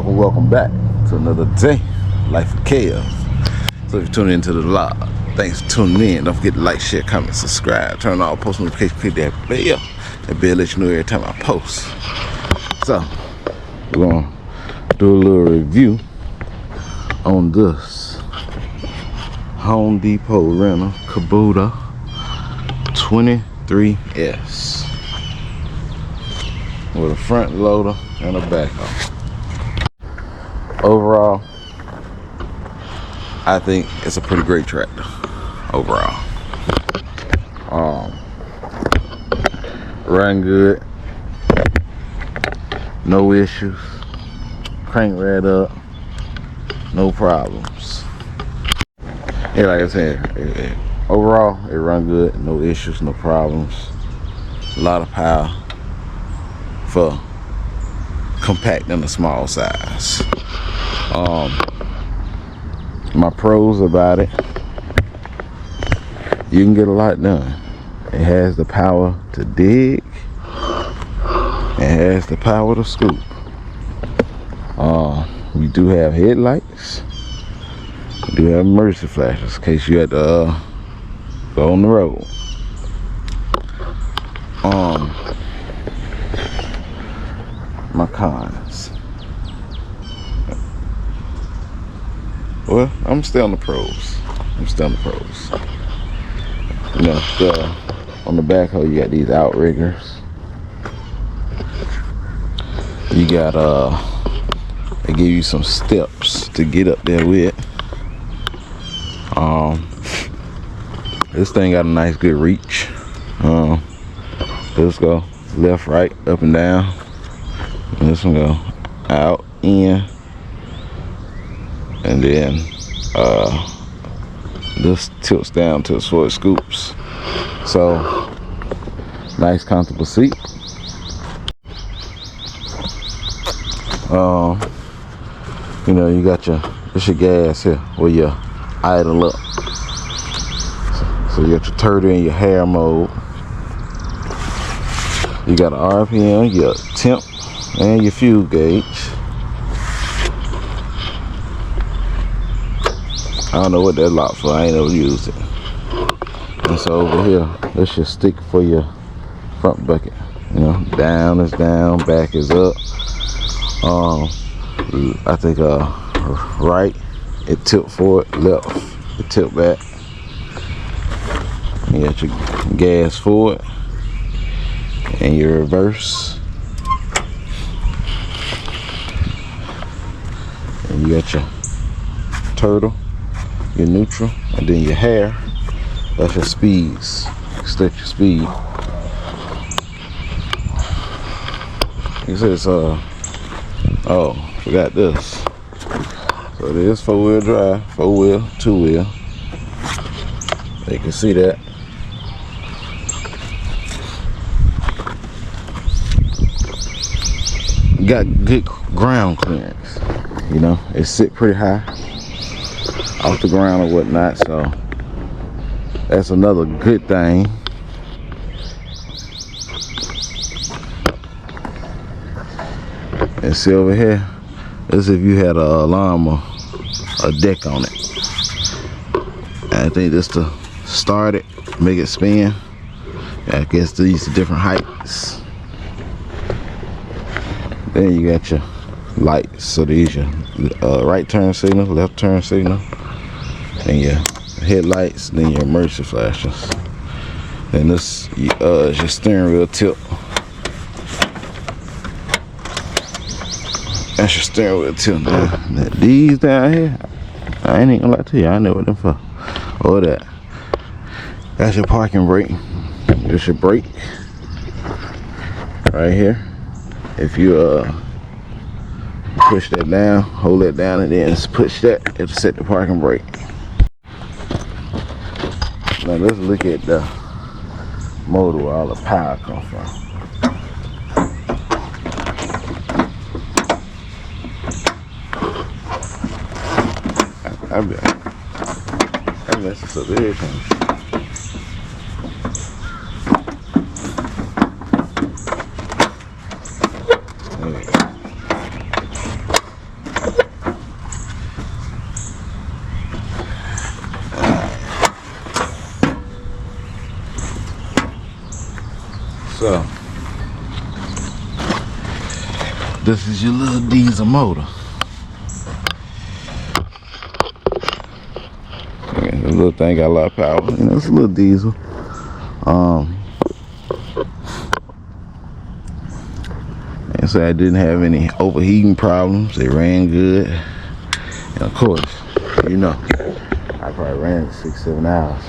Welcome back to another day, Life of Chaos. So if you're tuning into the vlog, thanks for tuning in. Don't forget to like, share, comment, subscribe, turn on all post notifications, click that bell. That bell lets you know every time I post. So we're gonna do a little review on this Home Depot rental Kubota 23S with a front loader and a backhoe. Overall, I think it's a pretty great tractor. Overall, run good, no issues, crank right up, no problems. Yeah, like I said, overall it run good, no issues, no problems. A lot of power for compact in a small size. My pros about it: you can get a lot done. It has the power to dig. It has the power to scoop. You do have headlights. You do have emergency flashes in case you had to go on the road. My cons. Well, I'm still on the pros. You know, on the backhoe you got these outriggers. You got they give you some steps to get up there with. This thing got a nice good reach. This go left, right, up and down. And this one go out, in, and then this tilts down to so it scoops. So nice comfortable seat. You know, you got your gas here where you idle up. So you got your turtle and your hair mode. You got an RPM, your temp, and your fuel gauge. I don't know what that lock for. I ain't ever used it. And so over here, that's your stick for your front bucket. You know, down is down, back is up. I think right, it tilt forward, left, it tilt back. You got your gas forward and your reverse. And you got your turtle, your neutral, and then your hair. That's your speeds. Set your speed. It says oh, forgot this. So it is 4-wheel drive, 4-wheel, 2-wheel. You can see that. Got good ground clearance. You know, it sit pretty high off the ground or whatnot, so that's another good thing. And see over here, this if you had an alarm or a deck on it. And I think this to start it, make it spin. I guess these are different heights. Then you got your lights. So these your right turn signal, left turn signal, and your headlights, then your emergency flashes. And this is your steering wheel tilt. That's your steering wheel tilt. Now, these down here, I ain't even gonna lie to you, I know what them for. Or that. That's your parking brake. That's your brake. Right here. If you push that down, hold that down, and then push that, it'll set the parking brake. Now let's look at the motor where all the power comes from. I messed this up every time. So this is your little diesel motor. Okay, the little thing got a lot of power. You know, it's a little diesel. And so I didn't have any overheating problems. They ran good. And of course, you know, I probably ran it 6-7 hours.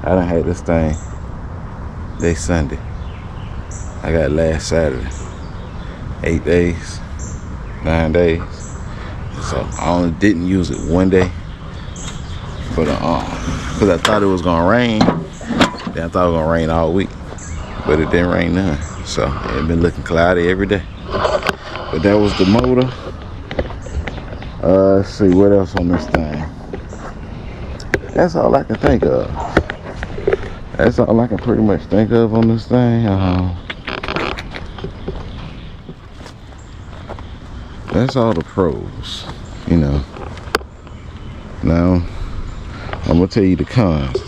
I done had this thing day Sunday. I got it last Saturday. 8 days, 9 days. So I only didn't use it one day. But because I thought it was gonna rain. Then I thought it was gonna rain all week. But it didn't rain none. So it's been looking cloudy every day. But that was the motor. Let's see what else on this thing. That's all I can think of. That's all I can pretty much think of on this thing. That's all the pros, you know. Now, I'm gonna tell you the cons.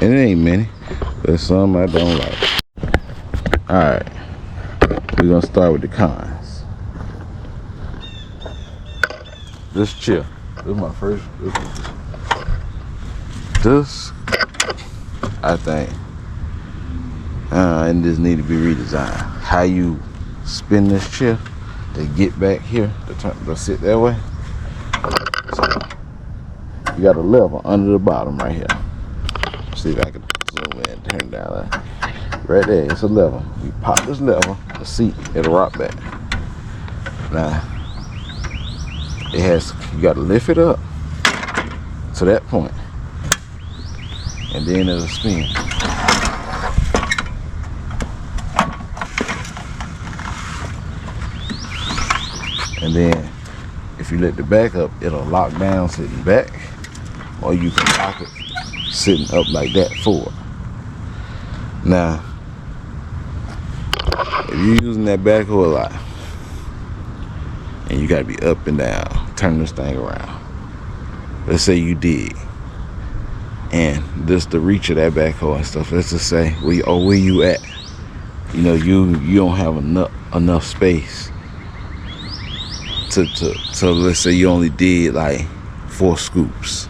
And it ain't many. There's some I don't like. Alright. We're gonna start with the cons. This chair. This is my first. This I think and this need to be redesigned. How you spin this chair to get back here to sit that way. So you got a lever under the bottom right here. See if I can zoom in and turn it down. Right there, it's a lever. You pop this lever, the seat, it'll rock back. Now it has, you got to lift it up to that point, and then it'll spin. And then if you let the back up, it'll lock down sitting back, or you can lock it sitting up like that forward. Now, if you're using that backhoe a lot, and you gotta be up and down, turn this thing around. Let's say you dig, and this the reach of that backhoe and stuff. Let's just say where you at. You know, you don't have enough space to let's say you only did like 4 scoops.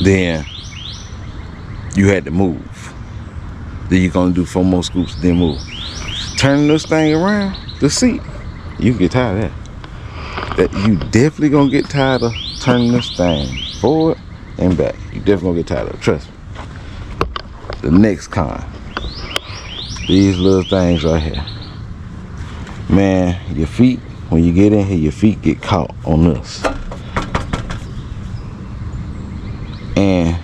Then you had to move. Then you're gonna do 4 more scoops, then move. Turning this thing around, the seat, you can get tired of that. You definitely gonna get tired of turning this thing forward and back. You definitely gonna get tired of it, trust me. The next con, these little things right here. Man, your feet, when you get in here, your feet get caught on this. And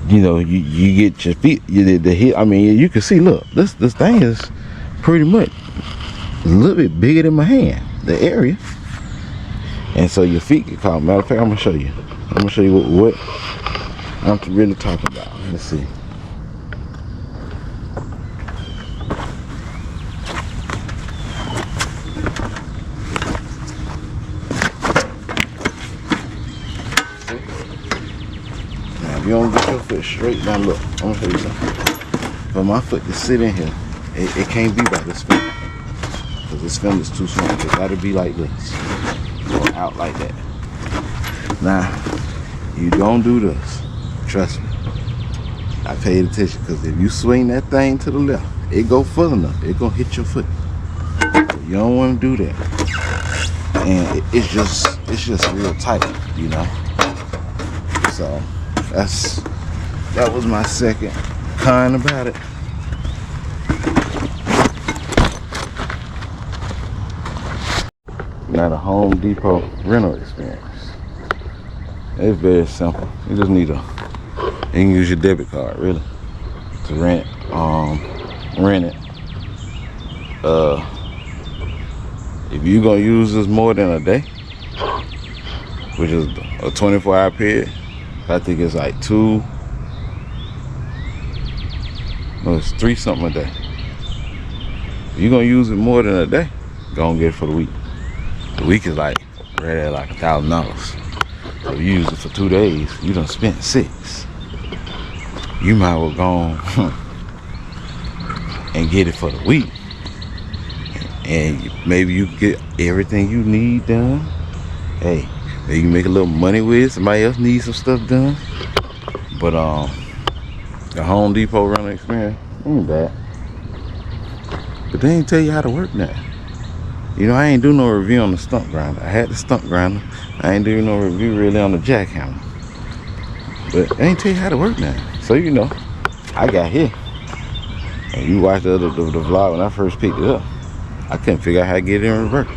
you know, you get your feet, the hip. I mean, you can see, look, this thing is pretty much a little bit bigger than my hand, the area. And so your feet get caught. Matter of fact, I'm gonna show you what I'm really talking about. Let's see. You don't get your foot straight down. Look, I'm gonna show you something. For my foot to sit in here, it can't be by this fender, because this fender is too small. It gotta be like this, or out like that. Now, you don't do this. Trust me. I paid attention, because if you swing that thing to the left, it go full enough, it gonna hit your foot. You don't want to do that, and it's just real tight, you know. So. That was my second con about it. Now the Home Depot rental experience. It's very simple. You just need you can use your debit card really to rent it. If you're gonna use this more than a day, which is a 24-hour period, I think it's like it's 3 something a day. If you're gonna use it more than a day, go and get it for the week. The week is like right at like $1,000. So if you use it for 2 days, you done spent 6. you might as well go on and get it for the week. And maybe you get everything you need done. Hey, maybe you make a little money with it. Somebody else needs some stuff done. But the Home Depot running experience ain't bad. But they ain't tell you how to work that. You know, I ain't do no review on the stump grinder. I had the stump grinder. I ain't do no review really on the jackhammer. But they ain't tell you how to work that. So you know, I got here. And you watched the vlog when I first picked it up. I couldn't figure out how to get it in reverse.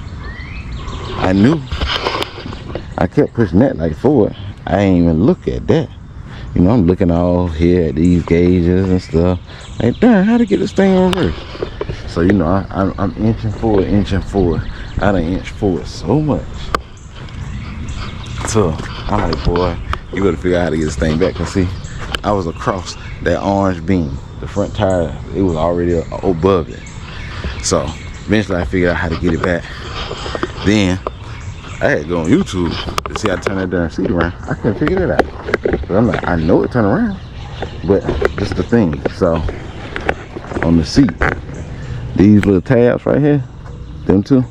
I knew. I kept pushing that like forward. I ain't even look at that. You know, I'm looking all here at these gauges and stuff. Like, darn, how to get this thing in reverse? So, you know, I'm inching forward. I done inched forward so much. So, I'm like, boy, you better figure out how to get this thing back. Cause see, I was across that orange beam. The front tire, it was already above it. So, eventually I figured out how to get it back. Then, I had to go on YouTube to see how to turn that darn seat around. I couldn't figure it out. But I'm like, I know it turn around. But, just the thing. So, on the seat, these little tabs right here, them two,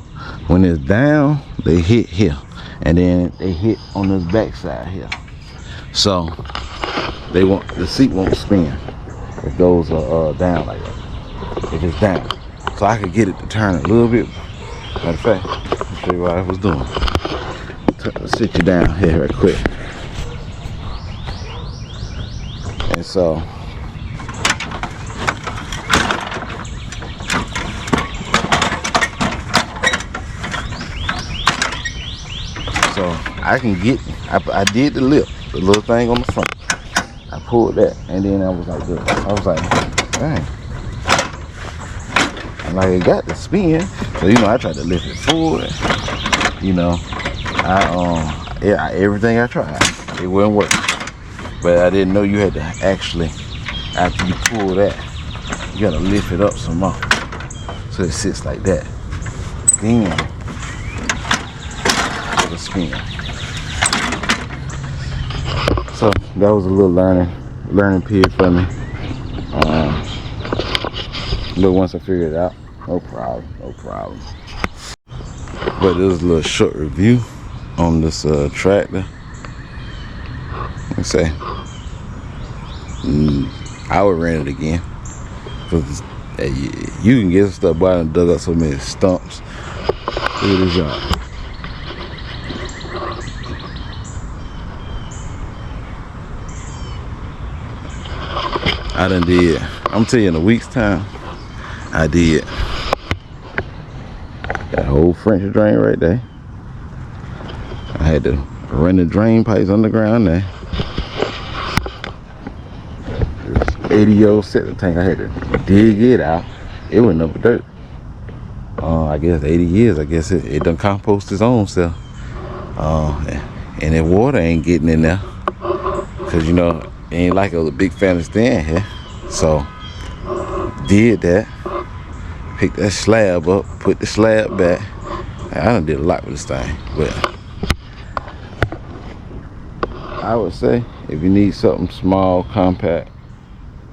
when it's down, they hit here. And then they hit on this back side here. So, the seat won't spin. It goes down like that. If it's down. So I could get it to turn a little bit. Matter of fact, I'll show you what I was doing. Sit you down here right quick. And so I can get, I did the lip, the little thing on the front. I pulled that, and then I was like this. I was like, dang. And like it got the spin, so you know I tried to lift it forward. You know, everything I tried, it wouldn't work. But I didn't know you had to actually, after you pull that, you gotta lift it up some more, so it sits like that. Then for the spin. So that was a little learning period for me. But once I figured it out, no problem. But it was a little short review on this tractor. Let's say I would rent it again, because you can get stuff by and dug up so many stumps. Look at this yard. I done did, I'm telling you, in a week's time, I did that whole French drain right there. I had to run the drain pipes underground there. This 80-year-old septic tank, I had to dig it out. It went up with dirt. I guess 80 years, I guess it done compost its own self. And the water ain't getting in there. Cause you know, it ain't like I was a big fan of staying here. So, did that. Picked that slab up, put the slab back. I done did a lot with this thing, but I would say if you need something small, compact,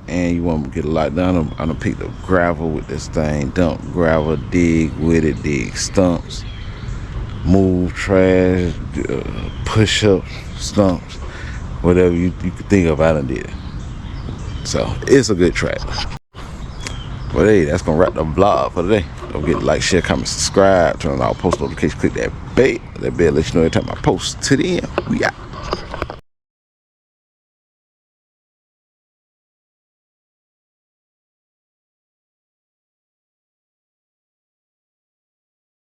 and you want to get a lot done, I'm gonna pick up gravel with this thing, dump gravel, dig with it, dig stumps, move trash, push up stumps, whatever you could think of, I done did it. So it's a good track. But hey, that's gonna wrap the vlog for today. Don't forget to like, share, comment, subscribe, turn on all post notifications, click that bell. That bell lets you know every time I post. To the end, we out.